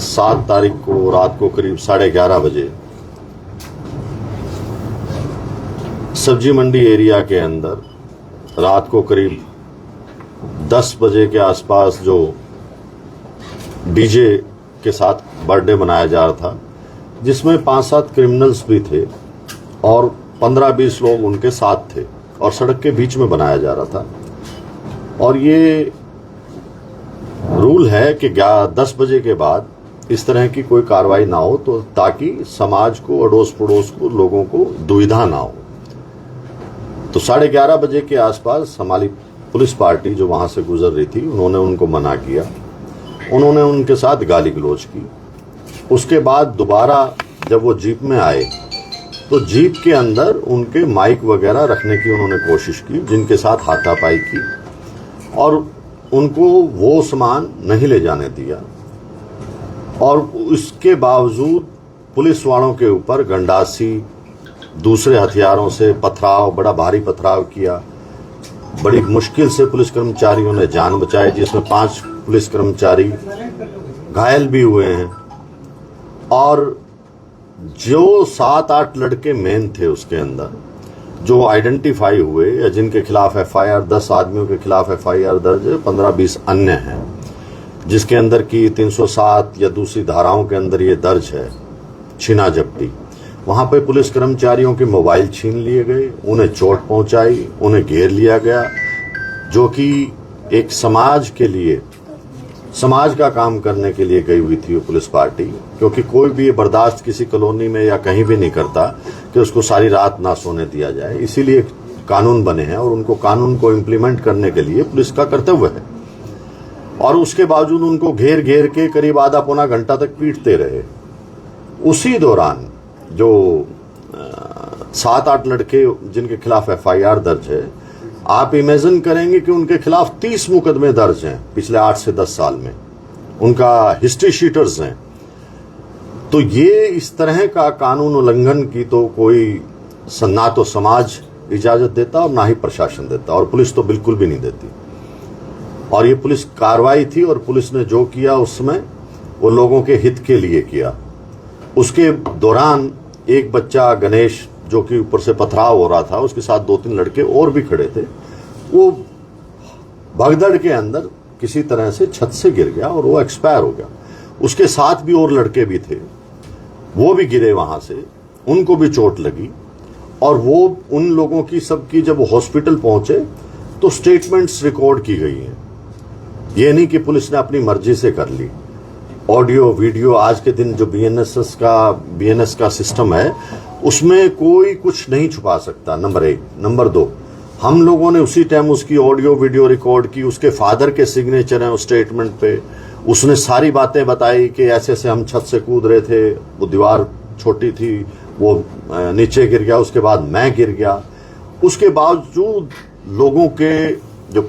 7 तारीख को रात को करीब 11:30 बजे सब्जी मंडी एरिया के अंदर रात को करीब 10 बजे के आसपास जो डीजे के साथ बर्थडे मनाया जा रहा था, जिसमें 5-7 क्रिमिनल्स भी थे और 15-20 लोग उनके साथ थे और सड़क के बीच में बनाया जा रहा था। और ये रूल है कि 10 बजे के बाद इस तरह की कोई कार्रवाई ना हो, तो ताकि समाज को, अड़ोस पड़ोस को, लोगों को दुविधा ना हो। तो 11:30 बजे के आसपास हमारी पुलिस पार्टी जो वहां से गुजर रही थी, उन्होंने उनको मना किया, उन्होंने उनके साथ गाली गलौज की। उसके बाद दोबारा जब वो जीप में आए तो जीप के अंदर उनके माइक वगैरह रखने की उन्होंने कोशिश की, जिनके साथ हाथापाई की और उनको वो सामान नहीं ले जाने दिया। और इसके बावजूद पुलिस वालों के ऊपर गंडासी, दूसरे हथियारों से पथराव, बड़ा भारी पथराव किया। बड़ी मुश्किल से पुलिस कर्मचारियों ने जान बचाई, जिसमें 5 पुलिस कर्मचारी घायल भी हुए हैं। और जो 7-8 लड़के मेन थे उसके अंदर, जो आइडेंटिफाई हुए या जिनके खिलाफ एफआईआर, 10 आदमियों के खिलाफ एफआईआर दर्ज है, 15-20 अन्य हैं, जिसके अंदर की 307 या दूसरी धाराओं के अंदर ये दर्ज है छीना झपटी। वहां पे पुलिस कर्मचारियों के मोबाइल छीन लिए गए, उन्हें चोट पहुंचाई, उन्हें घेर लिया गया, जो कि एक समाज के लिए, समाज का काम करने के लिए गई हुई थी वो पुलिस पार्टी। क्योंकि कोई भी ये बर्दाश्त किसी कॉलोनी में या कहीं भी नहीं करता कि उसको सारी रात ना सोने दिया जाए। इसीलिए कानून बने हैं और उनको कानून को इम्प्लीमेंट करने के लिए पुलिस का कर्तव्य है। और उसके बावजूद उनको घेर घेर के करीब आधा पौना घंटा तक पीटते रहे। उसी दौरान जो 7-8 लड़के जिनके खिलाफ एफआईआर दर्ज है, आप इमेजिन करेंगे कि उनके खिलाफ 30 मुकदमे दर्ज हैं पिछले 8 से 10 साल में। उनका हिस्ट्री शीटर्स हैं। तो ये इस तरह का कानून उल्लंघन की तो कोई ना तो समाज इजाजत देता और ना ही प्रशासन देता, और पुलिस तो बिल्कुल भी नहीं देती। और ये पुलिस कार्रवाई थी और पुलिस ने जो किया उस समय वो लोगों के हित के लिए किया। उसके दौरान एक बच्चा गणेश, जो कि ऊपर से पथराव हो रहा था, उसके साथ 2-3 लड़के और भी खड़े थे, वो भगदड़ के अंदर किसी तरह से छत से गिर गया और वो एक्सपायर हो गया। उसके साथ भी और लड़के भी थे, वो भी गिरे वहां से, उनको भी चोट लगी। और वो उन लोगों की सबकी जब हॉस्पिटल पहुंचे तो स्टेटमेंट्स रिकॉर्ड की गई हैं। ये नहीं कि पुलिस ने अपनी मर्जी से कर ली। ऑडियो वीडियो, आज के दिन जो बीएनएस का सिस्टम है, उसमें कोई कुछ नहीं छुपा सकता, नंबर 1। नंबर 2, हम लोगों ने उसी टाइम उसकी ऑडियो वीडियो रिकॉर्ड की। उसके फादर के सिग्नेचर हैं उस स्टेटमेंट पे। उसने सारी बातें बताई कि ऐसे ऐसे हम छत से कूद रहे थे, वो दीवार छोटी थी, वो नीचे गिर गया, उसके बाद मैं गिर गया। उसके बावजूद लोगों के जो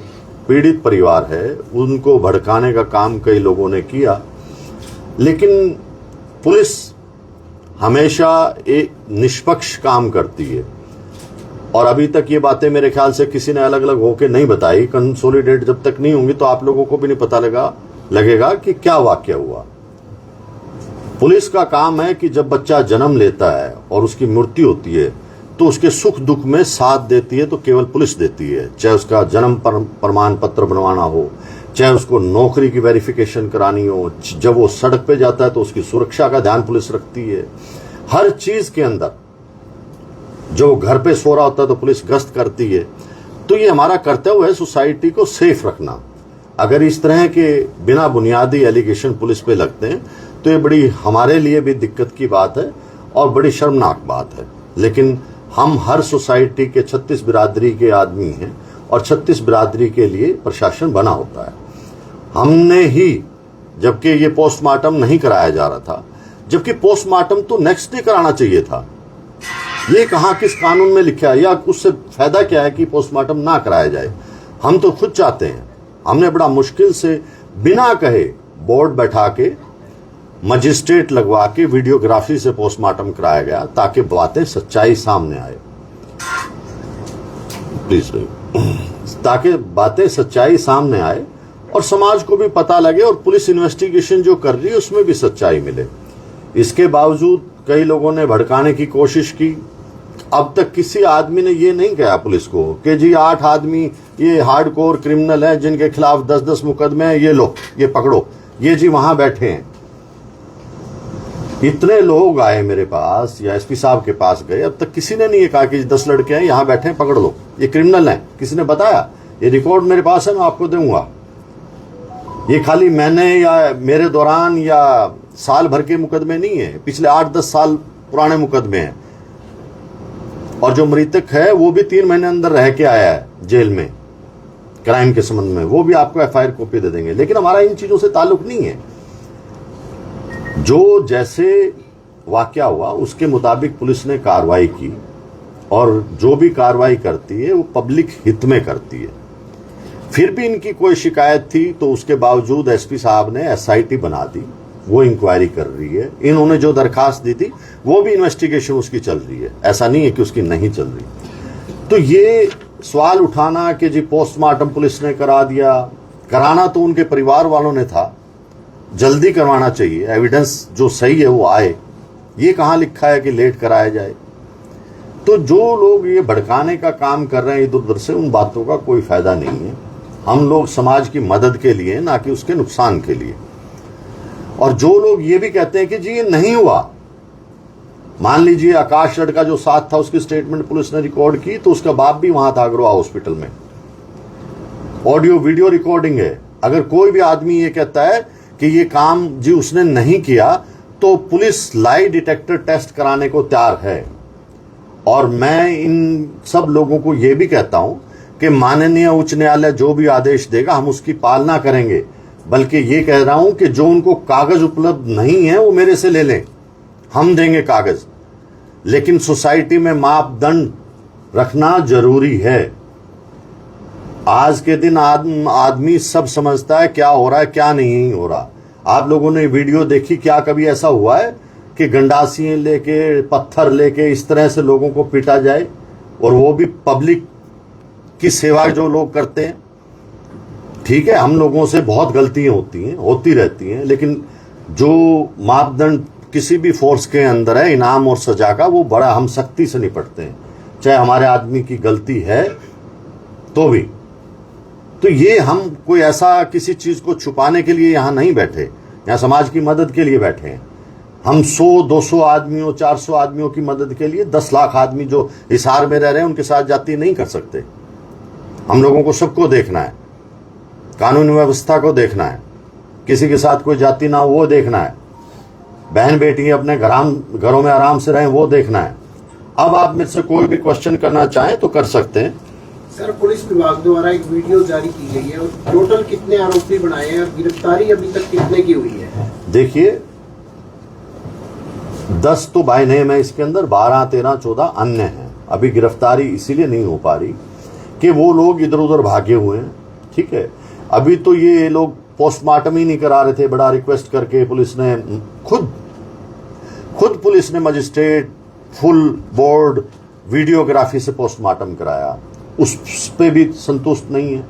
पीड़ित परिवार है उनको भड़काने का काम कई लोगों ने किया। लेकिन पुलिस हमेशा एक निष्पक्ष काम करती है। और अभी तक ये बातें मेरे ख्याल से किसी ने अलग अलग होकर नहीं बताई। कंसोलिडेट जब तक नहीं होंगी तो आप लोगों को भी नहीं पता लगेगा कि क्या वाकया हुआ। पुलिस का काम है कि जब बच्चा जन्म लेता है और उसकी मृत्यु होती है तो उसके सुख दुख में साथ देती है तो केवल पुलिस देती है। चाहे उसका जन्म प्रमाण पत्र बनवाना हो, चाहे उसको नौकरी की वेरिफिकेशन करानी हो, जब वो सड़क पे जाता है तो उसकी सुरक्षा का ध्यान पुलिस रखती है। हर चीज के अंदर, जो घर पे सो रहा होता है तो पुलिस गश्त करती है। तो ये हमारा कर्तव्य है सोसाइटी को सेफ रखना। अगर इस तरह के बिना बुनियादी एलिगेशन पुलिस पे लगते हैं तो ये बड़ी हमारे लिए भी दिक्कत की बात है और बड़ी शर्मनाक बात है। लेकिन हम हर सोसाइटी के 36 बिरादरी के आदमी हैं और 36 बिरादरी के लिए प्रशासन बना होता है। हमने ही, जबकि ये पोस्टमार्टम नहीं कराया जा रहा था, जबकि पोस्टमार्टम तो नेक्स्ट डे कराना चाहिए था। ये कहाँ किस कानून में लिखा है, या उससे फायदा क्या है कि पोस्टमार्टम ना कराया जाए। हम तो खुद चाहते हैं। हमने बड़ा मुश्किल से बिना कहे बोर्ड बैठा के, मजिस्ट्रेट लगवा के, वीडियोग्राफी से पोस्टमार्टम कराया गया ताकि बातें सच्चाई सामने आए। प्लीज, ताकि बातें सच्चाई सामने आए और समाज को भी पता लगे और पुलिस इन्वेस्टिगेशन जो कर रही है उसमें भी सच्चाई मिले। इसके बावजूद कई लोगों ने भड़काने की कोशिश की। अब तक किसी आदमी ने ये नहीं कहा पुलिस को कि जी 8 आदमी ये हार्डकोर क्रिमिनल हैं जिनके खिलाफ 10-10 मुकदमे हैं, ये लो, ये पकड़ो, ये जी वहां बैठे हैं। इतने लोग आए मेरे पास या एसपी साहब के पास गए, अब तक किसी ने नहीं कहा कि 10 लड़के हैं यहां बैठे हैं, पकड़ लो, ये क्रिमिनल हैं। किसी ने बताया? ये रिकॉर्ड मेरे पास है, मैं आपको दूंगा। ये खाली मैंने या मेरे दौरान या साल भर के मुकदमे नहीं है, पिछले 8-10 साल पुराने मुकदमे हैं। और जो मृतक है वो भी 3 महीने अंदर रह के आया है जेल में क्राइम के संबंध में, वो भी आपको एफआईआर कॉपी दे देंगे। लेकिन हमारा इन चीजों से ताल्लुक नहीं है। जो जैसे वाकया हुआ उसके मुताबिक पुलिस ने कार्रवाई की और जो भी कार्रवाई करती है वो पब्लिक हित में करती है। फिर भी इनकी कोई शिकायत थी तो उसके बावजूद एसपी साहब ने एसआईटी बना दी, वो इंक्वायरी कर रही है। इन्होंने जो दरखास्त दी थी वो भी इन्वेस्टिगेशन उसकी चल रही है, ऐसा नहीं है कि उसकी नहीं चल रही। तो ये सवाल उठाना कि जी पोस्टमार्टम पुलिस ने करा दिया, कराना तो उनके परिवार वालों ने था, जल्दी करवाना चाहिए, एविडेंस जो सही है वो आए। ये कहां लिखा है कि लेट कराया जाए? तो जो लोग ये भड़काने का काम कर रहे हैं इधर उधर से, उन बातों का कोई फायदा नहीं है। हम लोग समाज की मदद के लिए, ना कि उसके नुकसान के लिए। और जो लोग ये भी कहते हैं कि जी ये नहीं हुआ, मान लीजिए आकाश लड़का जो साथ था उसकी स्टेटमेंट पुलिस ने रिकॉर्ड की, तो उसका बाप भी वहां था अग्रवाल हॉस्पिटल में, ऑडियो वीडियो रिकॉर्डिंग है। अगर कोई भी आदमी ये कहता है कि ये काम जी उसने नहीं किया, तो पुलिस लाई डिटेक्टर टेस्ट कराने को तैयार है। और मैं इन सब लोगों को ये भी कहता हूं कि माननीय उच्च न्यायालय जो भी आदेश देगा हम उसकी पालना करेंगे। बल्कि ये कह रहा हूं कि जो उनको कागज उपलब्ध नहीं है वो मेरे से ले लें, हम देंगे कागज। लेकिन सोसाइटी में मापदंड रखना जरूरी है। आज के दिन आदमी सब समझता है क्या हो रहा है क्या नहीं हो रहा। आप लोगों ने वीडियो देखी, क्या कभी ऐसा हुआ है कि गंडासियां लेके, पत्थर लेके इस तरह से लोगों को पीटा जाए? और वो भी पब्लिक की सेवा जो लोग करते हैं। ठीक है, हम लोगों से बहुत गलतियां होती रहती हैं, लेकिन जो मापदंड किसी भी फोर्स के अंदर है इनाम और सजा का, वो बड़ा हम सख्ती से निपटते हैं, चाहे हमारे आदमी की गलती है तो भी। तो ये हम कोई ऐसा किसी चीज को छुपाने के लिए यहां नहीं बैठे, यहां समाज की मदद के लिए बैठे हैं। हम 100-200 आदमियों, 400 आदमियों की मदद के लिए 10 लाख आदमी जो हिसार में रह रहे हैं उनके साथ जाति नहीं कर सकते। हम लोगों को सबको देखना है, कानून व्यवस्था को देखना है, किसी के साथ कोई जाति ना हो वो देखना है, बहन बेटी अपने घरों में आराम से रहें वो देखना है। अब आप मेरे से कोई भी क्वेश्चन करना चाहें तो कर सकते हैं। सर, पुलिस विभाग द्वारा एक वीडियो जारी की गई है और टोटल कितने आरोपी बनाए हैं और गिरफ्तारी अभी तक कितने की हुई है? देखिए, 10 तो बाय नेम है इसके अंदर, 12, 13, 14 अन्य हैं। अभी गिरफ्तारी इसीलिए नहीं हो पा रही कि वो लोग इधर उधर भागे हुए हैं। ठीक है, अभी तो ये लोग पोस्टमार्टम ही नहीं करा रहे थे, बड़ा रिक्वेस्ट करके पुलिस ने खुद पुलिस ने मजिस्ट्रेट फुल बोर्ड वीडियोग्राफी से पोस्टमार्टम कराया, उस पे भी संतुष्ट नहीं है।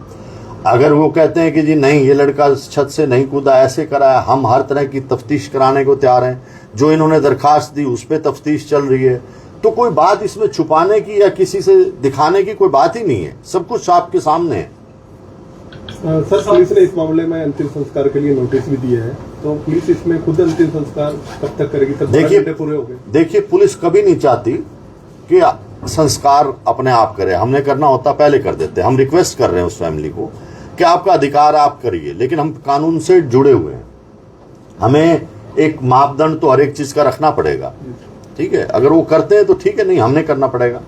अगर वो कहते हैं कि जी नहीं ये लड़का छत से नहीं कूदा, ऐसे कराया, हम हर तरह की तफ्तीश कराने को तैयार हैं। जो इन्होंने दरखास्त दी उस पर तफ्तीश चल रही है। तो कोई बात इसमें छुपाने की या किसी से दिखाने की कोई बात ही नहीं है, सब कुछ आपके सामने है। सर, पुलिस ने इस मामले में अंतिम संस्कार के लिए नोटिस भी दिया है, तो पुलिस इसमें खुद अंतिम संस्कार कब तक करेगी? देखिए, पुलिस कभी नहीं चाहती कि संस्कार अपने आप करे। हमने करना होता पहले कर देते। हम रिक्वेस्ट कर रहे हैं उस फैमिली को कि आपका अधिकार आप करिए, लेकिन हम कानून से जुड़े हुए हैं, हमें एक मापदंड तो हर एक चीज का रखना पड़ेगा। ठीक है, अगर वो करते हैं तो ठीक है, नहीं हमने करना पड़ेगा।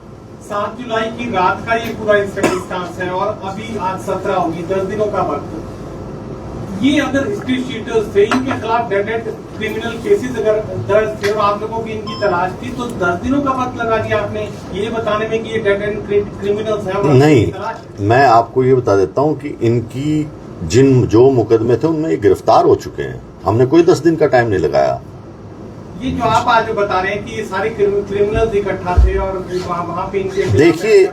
7 जुलाई की रात का ये पूरा इंस्टेंस है और अभी आज 17 होगी, 10 दिनों का वक्त। ये अगर स्ट्रीट शीटर्स थे, इनके खिलाफ डेडेड क्रिमिनल केसेस अगर दर्ज थे और आप लोगों की इनकी तलाश थी, तो 10 दिनों का वक्त लगा दिया आपने ये बताने में कि ये डेडेड क्रिमिनल्स हैं? नहीं, मैं आपको ये बता देता हूँ कि इनकी जो मुकदमे थे उनमें गिरफ्तार हो चुके हैं। हमने कोई 10 दिन का टाइम नहीं लगाया। ये जो आप आज बता रहे हैं कि ये सारे क्रिमिनल्स इकट्ठा थे और वहाँ पे इनके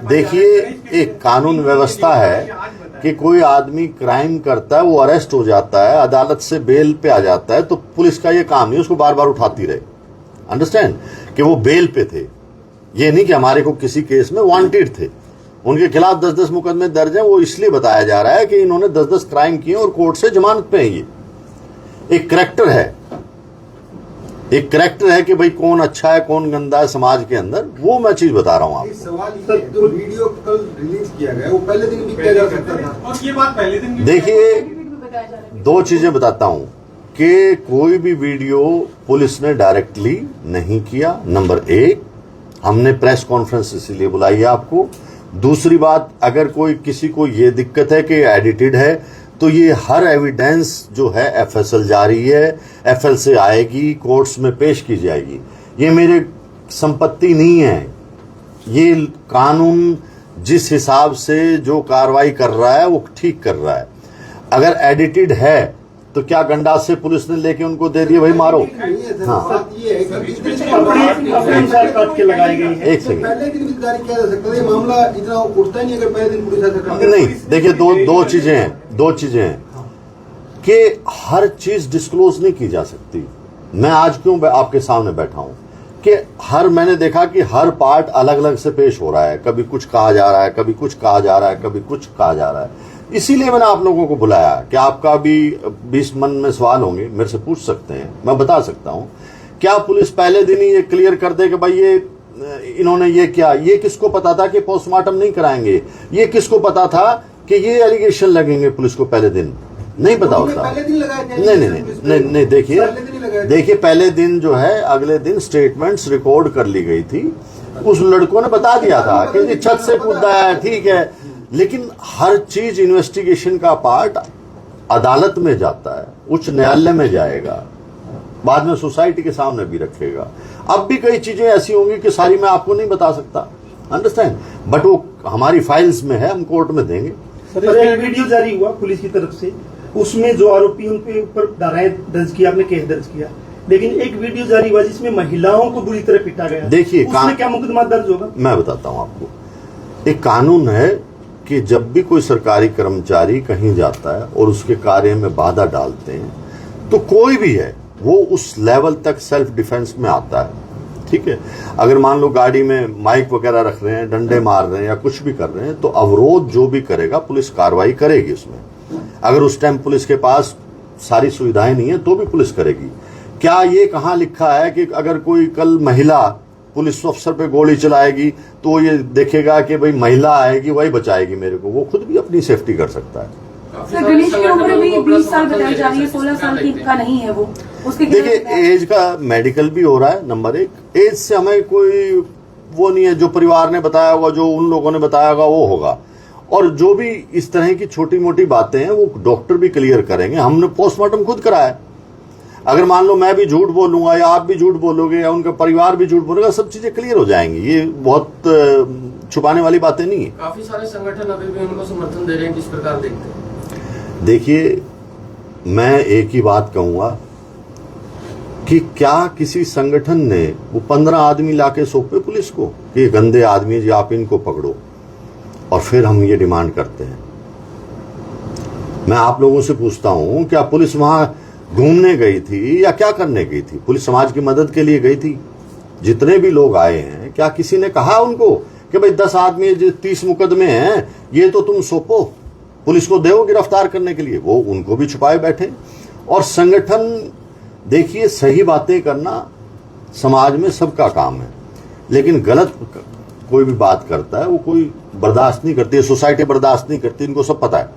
देखिए, एक कानून व्यवस्था है कि कोई आदमी क्राइम करता है, वो अरेस्ट हो जाता है, अदालत से बेल पे आ जाता है, तो पुलिस का ये काम नहीं उसको बार बार उठाती रहे। अंडरस्टैंड कि वो बेल पे थे, ये नहीं कि हमारे को किसी केस में वांटेड थे, उनके खिलाफ 10-10 मुकदमे दर्ज हैं। वो इसलिए बताया जा रहा है कि इन्होंने 10-10 क्राइम किए और कोर्ट से जमानत पे है। ये एक करैक्टर है, एक करैक्टर है कि भाई कौन अच्छा है कौन गंदा है समाज के अंदर, वो मैं चीज बता रहा हूं आपको। सवाल ये है, जो वीडियो कल रिलीज किया गया वो पहले दिन भी किया जा सकता था। और ये बात पहले दिन भी देखिए, दो चीजें बताता हूं कि कोई भी वीडियो पुलिस ने डायरेक्टली नहीं किया। नंबर एक, हमने प्रेस कॉन्फ्रेंस इसीलिए बुलाई है आपको। दूसरी बात, अगर कोई किसी को ये दिक्कत है कि एडिटेड है, तो ये हर एविडेंस जो है एफएसएल जारी है, एफएल से आएगी, कोर्ट्स में पेश की जाएगी। ये मेरे संपत्ति नहीं है, ये कानून जिस हिसाब से जो कार्रवाई कर रहा है वो ठीक कर रहा है। अगर एडिटेड है तो क्या गंडा से पुलिस ने लेके उनको दे दिया भाई मारो। हाँ, बात ये है कि एक सेकंड, पहले दिन भी जारी किया जा सकता था। ये मामला इतना उठता ही नहीं अगर पहले दिन पुलिस ऐसा करती। नहीं देखिए, दो चीजें हैं कि हर चीज डिस्क्लोज नहीं की जा सकती। मैं आज क्यों आपके सामने बैठा हूं कि मैंने देखा कि हर पार्ट अलग अलग से पेश हो रहा है, कभी कुछ कहा जा रहा है, कभी कुछ कहा जा रहा है, कभी कुछ कहा जा रहा है। इसीलिए मैंने आप लोगों को बुलाया कि आपका भी 20 मन में सवाल होंगे, मेरे से पूछ सकते हैं, मैं बता सकता हूं। क्या पुलिस पहले दिन ही ये क्लियर कर दे कि भाई ये इन्होंने ये किया? ये किसको पता था कि पोस्टमार्टम नहीं कराएंगे? ये किसको पता था कि ये एलिगेशन लगेंगे? पुलिस को पहले दिन नहीं पता होता। नहीं, देखिए पहले दिन जो है, अगले दिन स्टेटमेंट्स रिकॉर्ड कर ली गई थी। उस लड़कों ने बता दिया था कि ये छत से कूदा है, ठीक है, लेकिन हर चीज इन्वेस्टिगेशन का पार्ट अदालत में जाता है, उच्च न्यायालय में जाएगा, बाद में सोसाइटी के सामने भी रखेगा। अब भी कई चीजें ऐसी होंगी कि सारी मैं आपको नहीं बता सकता, अंडरस्टैंड, बट वो हमारी फाइल्स में है, हम कोर्ट में देंगे। सर, एक वीडियो जारी हुआ पुलिस की तरफ से, उसमें जो आरोपी उनके ऊपर धाराएं दर्ज किया, आपने केस दर्ज किया, लेकिन एक वीडियो जारी हुआ जिसमें महिलाओं को बुरी तरह पीटा गया। देखिए, उसमें क्या मुकदमा दर्ज होगा? मैं बताता हूं आपको। एक कानून है कि जब भी कोई सरकारी कर्मचारी कहीं जाता है और उसके कार्य में बाधा डालते हैं, तो कोई भी है वो उस लेवल तक सेल्फ डिफेंस में आता है, ठीक है। अगर मान लो गाड़ी में माइक वगैरह रख रहे हैं, डंडे मार रहे हैं या कुछ भी कर रहे हैं, तो अवरोध जो भी करेगा पुलिस कार्रवाई करेगी उसमें। अगर उस टाइम पुलिस के पास सारी सुविधाएं नहीं है तो भी पुलिस करेगी। क्या ये कहाँ लिखा है कि अगर कोई कल महिला पुलिस अफसर पे गोली चलाएगी तो ये देखेगा कि भाई महिला आएगी वही बचाएगी मेरे को? वो खुद भी अपनी सेफ्टी कर सकता है। सर, गणेश की उम्र भी 20 साल बताई जा रही है, 16 साल की का नहीं है वो। उसके देखिए, एज का मेडिकल भी हो रहा है। नंबर एक, एज से हमें कोई वो नहीं है, जो परिवार ने बताया होगा, जो उन लोगों ने बताया होगा वो होगा। और जो भी इस तरह की छोटी मोटी बातें हैं वो डॉक्टर भी क्लियर करेंगे। हमने पोस्टमार्टम खुद कराया। अगर मान लो मैं भी झूठ बोलूंगा या आप भी झूठ बोलोगे या उनका परिवार भी झूठ बोलेगा, सब चीजें क्लियर हो जाएंगी। ये बहुत छुपाने वाली बातें नहीं है। काफी सारे संगठन अभी भी उनको समर्थन दे रहे हैं, किस प्रकार देखते हैं? देखिए, मैं एक ही बात कहूंगा कि क्या किसी संगठन ने वो 15 आदमी लाके सौंपे पुलिस को कि ये गंदे आदमी जी आप इनको पकड़ो, और फिर हम ये डिमांड करते हैं? मैं आप लोगों से पूछता हूं, क्या पुलिस वहां घूमने गई थी या क्या करने गई थी? पुलिस समाज की मदद के लिए गई थी। जितने भी लोग आए हैं, क्या किसी ने कहा उनको कि भाई 10 आदमी 30 मुकदमे हैं, ये तो तुम सौंपो, पुलिस को दो गिरफ्तार करने के लिए? वो उनको भी छुपाए बैठे। और संगठन, देखिए, सही बातें करना समाज में सबका काम है, लेकिन गलत कोई भी बात करता है वो कोई बर्दाश्त नहीं करती है, सोसाइटी बर्दाश्त नहीं करती, इनको सब पता है।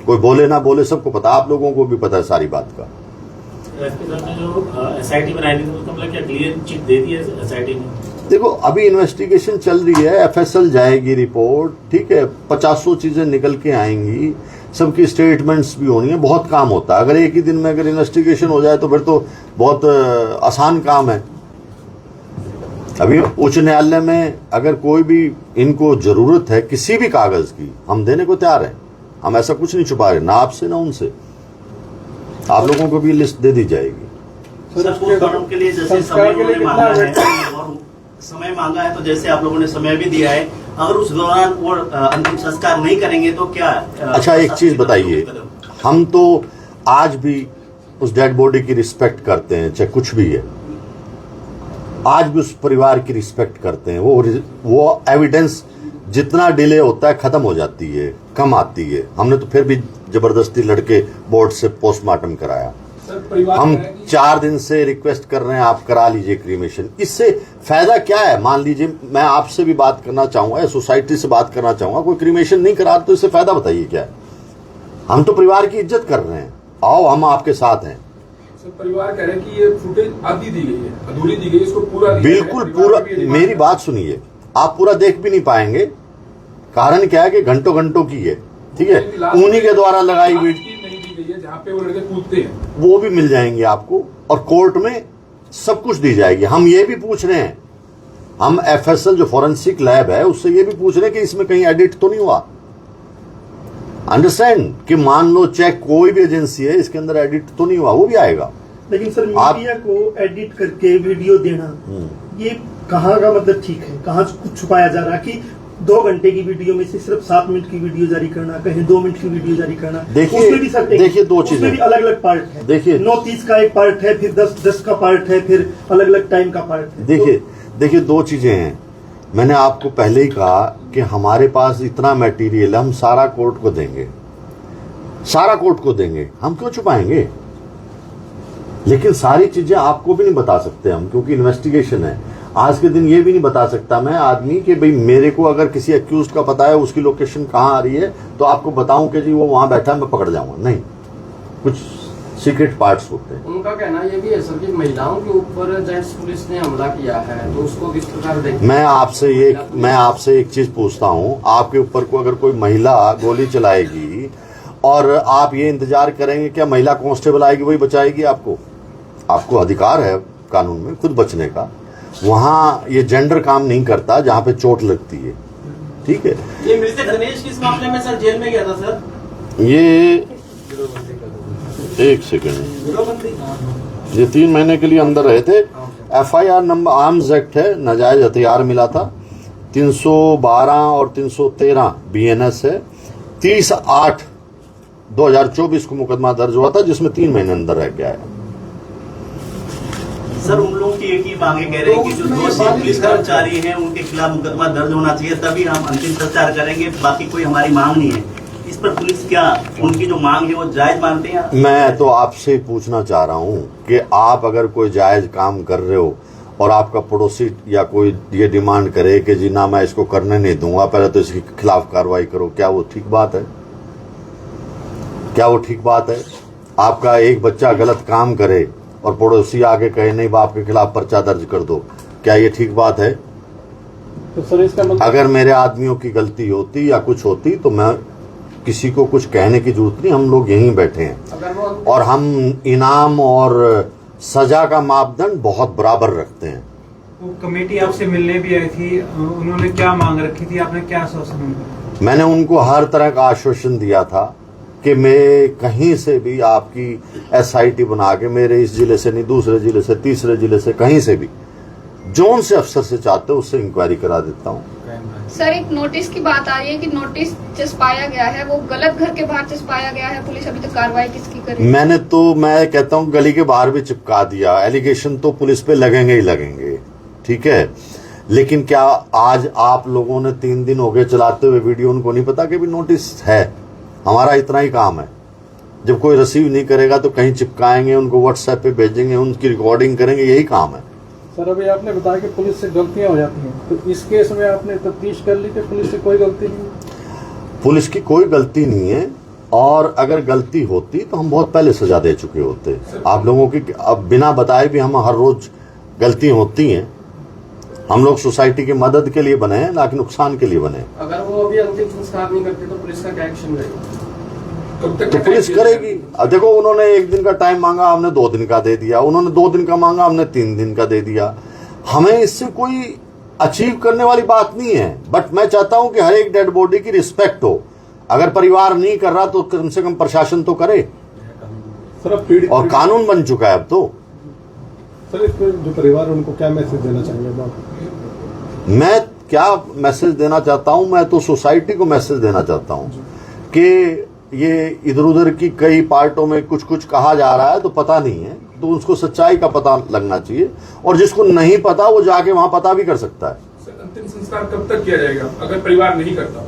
कोई बोले ना बोले सबको पता, आप लोगों को भी पता है सारी बात का। जो एसआईटी बनाई थी तो मतलब क्या क्लियर चिट दे दी है एसआईटी ने? देखो, अभी इन्वेस्टिगेशन चल रही है, एफएसएल जाएगी रिपोर्ट, ठीक है, 50 चीजें निकल के आएंगी, सबकी स्टेटमेंट्स भी होनी है, बहुत काम होता है। अगर एक ही दिन में अगर इन्वेस्टिगेशन हो जाए तो फिर तो बहुत आसान काम है। अभी उच्च न्यायालय में अगर कोई भी इनको जरूरत है किसी भी कागज की, हम देने को तैयार हैं। हम ऐसा कुछ नहीं छुपा रहे, ना आपसे ना उनसे। आप लोगों को भी लिस्ट दे दी जाएगी। संस्कार के लिए जैसे समय मांगा है, तो जैसे आप लोगों ने समय भी दिया है, अगर उस दौरान वो अंतिम संस्कार नहीं करेंगे तो क्या? अच्छा, एक चीज बताइए, हम तो आज भी उस डेड बॉडी की रिस्पेक्ट करते हैं, चाहे कुछ भी है, आज भी उस परिवार की रिस्पेक्ट करते हैं। वो एविडेंस जितना डिले होता है खत्म हो जाती है, कम आती है। हमने तो फिर भी जबरदस्ती लड़के बोर्ड से पोस्टमार्टम कराया। हम 4 दिन से रिक्वेस्ट कर रहे हैं, आप करा लीजिए क्रीमेशन। इससे फायदा क्या है? मान लीजिए मैं आपसे भी बात करना चाहूंगा या सोसाइटी से बात करना चाहूंगा, कोई क्रीमेशन नहीं करा तो इससे फायदा बताइए क्या है? हम तो परिवार की इज्जत कर रहे हैं, आओ हम आपके साथ हैं। परिवार कह रहे हैं कि ये फुटेज आधी दी गई है, अधूरी दी गई है, इसको पूरा बिल्कुल पूरा। मेरी बात सुनिए, आप पूरा देख भी नहीं पाएंगे। कारण क्या है कि घंटों घंटों की है, ठीक है, उन्हीं के द्वारा लगाई वीडियो नहीं दी गई है जहाँ पे वो लड़के कूदते हैं, वो भी मिल जाएंगे आपको, और कोर्ट में सब कुछ दी जाएगी। हम ये भी पूछ रहे हैं, हम FSL जो फॉरेंसिक लैब है उससे ये भी पूछ रहे हैं कि इसमें कहीं एडिट तो नहीं हुआ। अंडरस्टैंड कि मान लो चेक कोई भी एजेंसी है, इसके अंदर एडिट तो नहीं हुआ, वो भी आएगा। लेकिन सर मीडिया को एडिट करके वीडियो देना, ये कहाँ का मतलब ठीक है? कहाँ कुछ छुपाया जा रहा है कि 2 घंटे की वीडियो में से सिर्फ 7 मिनट की वीडियो जारी करना, कहीं 2 मिनट की वीडियो जारी करना? देखिए 2 चीजें भी अलग अलग पार्ट है। देखिए 9:30 का एक पार्ट है, फिर 10 का पार्ट है, फिर अलग अलग टाइम का पार्ट है। देखिए 2 चीजें हैं। मैंने आपको पहले ही कहा कि हमारे पास इतना मटेरियल, हम सारा कोर्ट को देंगे, सारा कोर्ट को देंगे, हम क्यों छुपाएंगे? लेकिन सारी चीजें आपको भी नहीं बता सकते हम, क्योंकि इन्वेस्टिगेशन है। आज के दिन ये भी नहीं बता सकता मैं आदमी कि भाई मेरे को अगर किसी एक्यूज का पता है, उसकी लोकेशन कहाँ आ रही है, तो आपको बताऊं कि जी वो वहां बैठा है, मैं पकड़ जाऊंगा। नहीं, कुछ सीक्रेट पार्ट्स होते हैं। उनका कहना ये भी है सर कि महिलाओं के ऊपर जेंट्स पुलिस ने हमला किया है, तो उसको किस प्रकार देखते? मैं आपसे एक चीज पूछता हूं, आपके ऊपर को अगर कोई महिला गोली चलाएगी और आप ये इंतजार करेंगे क्या महिला कांस्टेबल आएगी वही बचाएगी आपको? आपको अधिकार है कानून में खुद बचने का। वहां ये जेंडर काम नहीं करता जहां पे चोट लगती है, ठीक है। ये मृतक गणेश किस मामले में सर जेल में गया था सर? ये 1 सेकेंड, ये 3 महीने के लिए अंदर रहे थे। FIR नंबर आर्म्स एक्ट है, नाजायज हथियार मिला था, 312 और 313 BNS है। 30/8/2024 को मुकदमा दर्ज हुआ था, जिसमें 3 महीने अंदर रह गया है। सर उन लोगों की एक ही मांगे कह रहे हैं कि जो दोषी पुलिस कर्मचारी हैं उनके खिलाफ मुकदमा दर्ज होना चाहिए, तभी हम अंतिम संस्कार करेंगे, बाकी कोई हमारी मांग नहीं है। इस पर पुलिस क्या उनकी जो मांग है वो जायज मानते हैं? मैं तो आपसे पूछना चाह रहा हूं कि आप अगर कोई जायज काम कर रहे हो और आपका पड़ोसी या कोई ये डिमांड करे कि जी ना मैं इसको करने नहीं दूंगा, पहले तो इसके खिलाफ कार्रवाई करो, क्या वो ठीक बात है? क्या वो ठीक बात है? आपका एक बच्चा गलत काम करे और पड़ोसी आगे कहे नहीं बाप के खिलाफ पर्चा दर्ज कर दो, क्या ये ठीक बात है? तो सर इसका मतलब अगर मेरे आदमियों की गलती होती या कुछ होती तो मैं किसी को कुछ कहने की जरूरत नहीं, हम लोग यहीं बैठे हैं और हम इनाम और सजा का मापदंड बहुत बराबर रखते हैं। वो कमेटी आपसे मिलने भी आई थी, उन्होंने क्या मांग रखी थी, आपने क्या आश्वासन दिया? मैंने उनको हर तरह का आश्वासन दिया था कि मैं कहीं से भी आपकी SIT बना के, मेरे इस जिले से नहीं, दूसरे जिले से, तीसरे जिले से, कहीं से भी जोन से अफसर से चाहते हो उससे इंक्वायरी करा देता हूँ। सर एक नोटिस की बात आ रही है कि नोटिस चिपकाया गया है, वो गलत घर के बाहर चिपकाया गया है, पुलिस अभी तक कार्रवाई किसकी करेगी? मैं कहता हूँ गली के बाहर भी चिपका दिया, एलिगेशन तो पुलिस पे लगेंगे ही लगेंगे, ठीक है। लेकिन क्या आज आप लोगों ने 3 दिन हो गए चलाते हुए वीडियो, उनको नहीं पता कि भी नोटिस है? हमारा इतना ही काम है, जब कोई रिसीव नहीं करेगा तो कहीं चिपकाएंगे, उनको व्हाट्सएप पे भेजेंगे, उनकी रिकॉर्डिंग करेंगे, यही काम है। सर अभी आपने बताया कि पुलिस से गलतियां हो जाती हैं, तो इस केस में आपने तफ्तीश कर ली कि पुलिस से कोई गलती नहीं है? पुलिस की कोई गलती नहीं है, और अगर गलती होती तो हम बहुत पहले सजा दे चुके होते। आप लोगों की अब बिना बताए भी हम हर रोज गलती होती हैं। हम लोग सोसाइटी की मदद के लिए बने हैं, ना कि नुकसान के लिए बने। अगर वो अभी अंतिम संस्कार नहीं करते तो पुलिस का क्या एक्शन रहेगा? तो पुलिस करेगी। अब देखो उन्होंने 1 दिन का टाइम मांगा, हमने 2 दिन का दे दिया, उन्होंने 2 दिन का मांगा, हमने 3 दिन का दे दिया। हमें इससे कोई अचीव करने वाली बात नहीं है, बट मैं चाहता हूं कि हर एक डेड बॉडी की रिस्पेक्ट हो। अगर परिवार नहीं कर रहा तो कम से कम प्रशासन तो करे, और कानून बन चुका है अब तो। सर इसमें जो परिवार है उनको क्या मैसेज देना चाहेंगे आप? मैं क्या मैसेज देना चाहता हूं, मैं तो सोसाइटी को मैसेज देना चाहता हूं कि ये इधर उधर की कई पार्टों में कुछ कुछ कहा जा रहा है तो पता नहीं है, तो उसको सच्चाई का पता लगना चाहिए, और जिसको नहीं पता वो जाके वहां पता भी कर सकता है। अंतिम संस्कार कब तक किया जाएगा अगर परिवार नहीं करता?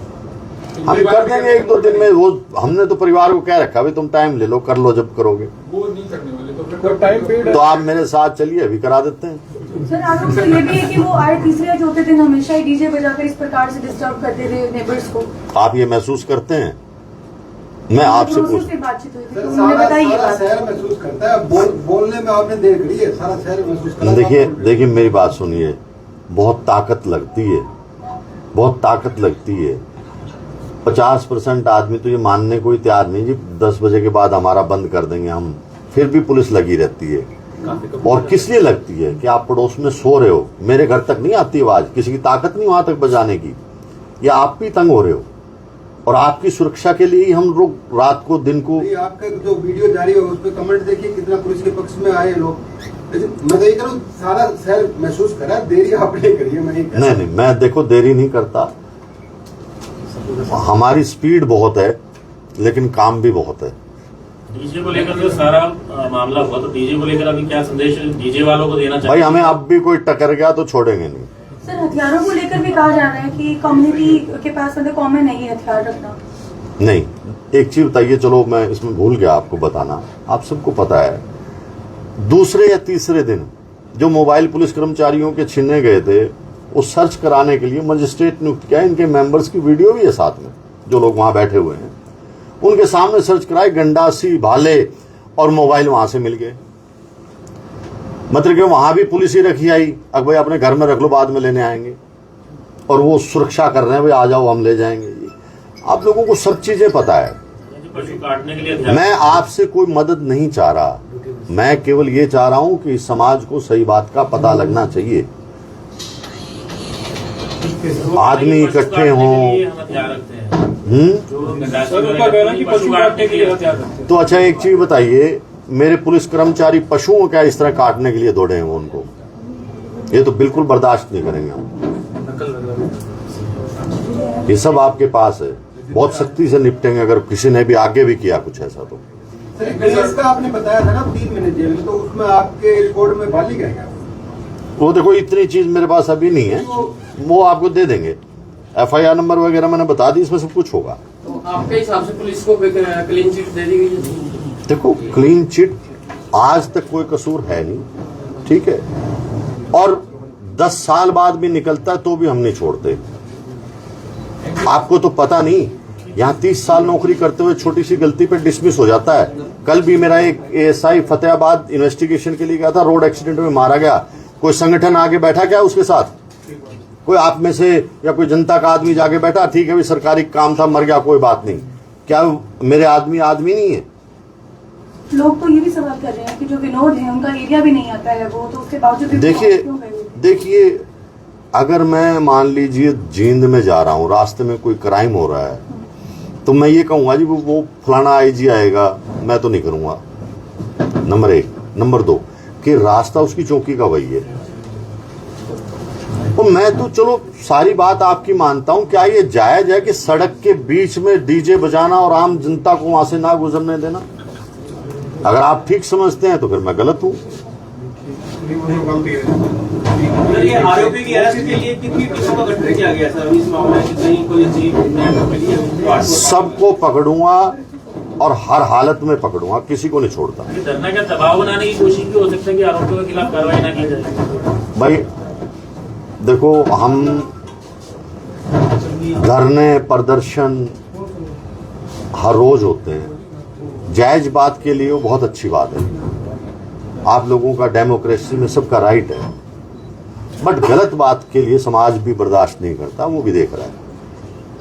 हम कर देंगे 1-2 दिन में। वो हमने तो परिवार को कह रखा, भाई तुम टाइम ले लो, कर लो जब करोगे। वो नहीं करने वाले तो फिर टाइम पीरियड तो आप मेरे साथ चलिए, अभी करा देते हैं। सर आरोप तो ये भी है कि वो आए तीसरे या चौथे दिन हमेशा ही डीजे बजाकर इस प्रकार से डिस्टर्ब करते थे नेबर्स को। आप ये महसूस करते हैं? मैं आपसे पूछ, बातचीत हुई थी तो उन्होंने बताई ये बात। शहर महसूस करता है, बोलने में आपने देर करी है, सारा शहर महसूस करता है। देखिए मेरी बात सुनिए, बहुत ताकत लगती है, बहुत ताकत लगती है। 50% आदमी तो ये मानने को ही तैयार नहीं जी 10 बजे के बाद हमारा बंद कर देंगे हम, फिर भी पुलिस लगी रहती है। और किस लिए लगती है कि आप पड़ोस में सो रहे हो, मेरे घर तक नहीं आती आवाज, किसी की ताकत नहीं वहां तक बजाने की, या आप भी तंग हो रहे हो, और आपकी सुरक्षा के लिए ही हम लोग रात को दिन को। आपका जो वीडियो जारी हो उस पर कमेंट देखिए कितना पुलिस के पक्ष में आए लोग। मैं तो ये करूँ सारा शहर महसूस करा, देरी आपने करी है। नहीं, मैं देखो देरी नहीं करता, हमारी स्पीड बहुत है लेकिन काम भी बहुत है। डीजे को लेकर जो सारा मामला हुआ, तो डीजे को लेकर अभी क्या संदेश डीजे वालों को देना चाहिए? भाई हमें अब भी कोई टकर गया तो छोड़ेंगे नहीं। सर हथियारों को लेकर भी कहा जा रहा है कि कम्युनिटी के पास मतलब कॉमन नहीं है हथियार रखना। नहीं, एक चीज बताइए, चलो मैं इसमें भूल गया आपको बताना, आप सबको पता है दूसरे या तीसरे दिन जो मोबाइल पुलिस कर्मचारियों के छीने गए थे, वो सर्च कराने के लिए मजिस्ट्रेट नियुक्त किया। इनके मेंबर्स की वीडियो भी है साथ में, जो लोग वहां बैठे हुए हैं उनके सामने सर्च कराए, गंडासी भाले और मोबाइल वहां से मिल गए। मतलब कि वहां भी पुलिस ही रखी आई, अब भाई अपने घर में रख लो, बाद में लेने आएंगे, और वो सुरक्षा कर रहे हैं, भाई आ जाओ हम ले जाएंगे। आप लोगों को सब चीजें पता है। पशु काटने के लिए मैं आपसे कोई मदद नहीं चाह रहा, मैं केवल ये चाह रहा हूं कि इस समाज को सही बात का पता लगना चाहिए। आदमी इकट्ठे हों, तो अच्छा एक चीज बताइए, मेरे पुलिस कर्मचारी पशुओं क्या इस तरह काटने के लिए दौड़े हैं उनको? ये तो बिल्कुल बर्दाश्त नहीं करेंगे हम। ये सब आपके पास है, बहुत सख्ती से निपटेंगे अगर किसी ने भी आगे भी किया कुछ ऐसा तो। का आपने बताया था ना 3 महीने जेल, तो उसमें आपके रिकॉर्ड में बाली गया? वो देखो इतनी चीज मेरे पास अभी नहीं है, वो आपको दे देंगे। FIR नंबर वगैरह मैंने बता दी, इसमें सब कुछ होगा। तो आपके हिसाब से पुलिस को क्लीन चिट दे दी गई? देखो क्लीन चिट आज तक कोई कसूर है नहीं, ठीक है, और 10 साल बाद भी निकलता है तो भी हम नहीं छोड़ते। आपको तो पता नहीं, यहाँ 30 साल नौकरी करते हुए छोटी सी गलती पे डिसमिस हो जाता है। कल भी मेरा एक ASI फतेहाबाद इन्वेस्टिगेशन के लिए गया था, रोड एक्सीडेंट में मारा गया। कोई संगठन आगे बैठा क्या उसके साथ? कोई आप में से या कोई जनता का आदमी जाके बैठा, ठीक है भी सरकारी काम था, मर गया, कोई बात नहीं। क्या मेरे आदमी नहीं है? लोग तो ये भी सवाल कर रहे हैं कि जो विनोद है उनका एरिया भी नहीं आता है, वो तो उसके बावजूद देखिए अगर मैं मान लीजिए जींद में जा रहा हूँ, रास्ते में कोई क्राइम हो रहा है, तो मैं ये कहूंगा जी वो फलाना IG आएगा, मैं तो नहीं करूंगा, नंबर 1। नंबर 2 कि रास्ता उसकी चौकी का वही है। और मैं तो चलो सारी बात आपकी मानता हूं, क्या ये जायज है कि सड़क के बीच में डीजे बजाना और आम जनता को वहां से ना गुजरने देना? अगर आप ठीक समझते हैं तो फिर मैं गलत हूं। आरोपी की अरेस्ट के लिए कितनी टीमों का गठन किया गया सर इस मामले में? कहीं कोई सबको पकड़ूंगा और हर हालत में पकड़ूंगा, किसी को नहीं छोड़ता। धरना का दबाव बनाने की कोशिश भी हो सकता है कि आरोपियों के खिलाफ कार्रवाई ना की जाए? भाई देखो, हम धरने प्रदर्शन हर रोज होते हैं, जायज बात के लिए वो बहुत अच्छी बात है। आप लोगों का डेमोक्रेसी में सबका राइट है, बट गलत बात के लिए समाज भी बर्दाश्त नहीं करता, वो भी देख रहा है।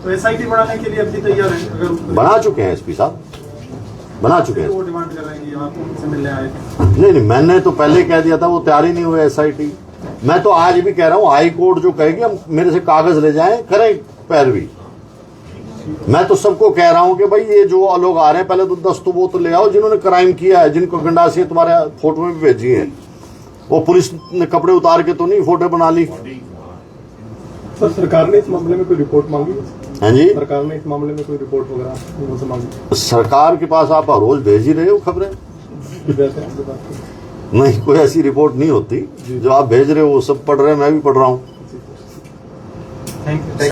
तो SIT बढ़ाने के लिए अब भी तैयार है? अगर बना चुके हैं SP साहब, बना चुके हैं। वो डिमांड कर रहे हैं कि आप उनसे मिलने आए? नहीं, मैंने तो पहले कह दिया था, वो तैयार ही नहीं हुए SIT। मैं तो आज भी कह रहा हूँ, हाई कोर्ट जो कहेगी हम मेरे से कागज ले जाएं, करें पैरवी। मैं तो सबको कह रहा हूं कि भाई ये जो लोग आ रहे हैं, पहले तो 10 तो वो तो ले आओ जिन्होंने क्राइम किया है, जिनको गंडासी तुम्हारे फोटो में भी भेजी है, वो पुलिस ने कपड़े उतार के तो नहीं फोटो बना ली। सर सरकार ने इस मामले में कोई रिपोर्ट मांगी? हाँ जी, सरकार ने इस मामले में कोई रिपोर्ट वगैरह उनसे मांगी? सरकार के पास आप रोज भेज ही रहे हो खबरें। वैसे आपके पास नहीं, कोई ऐसी रिपोर्ट नहीं होती। जो आप भेज रहे हो वो सब पढ़ रहे हैं, मैं भी पढ़ रहा हूँ। Thank you.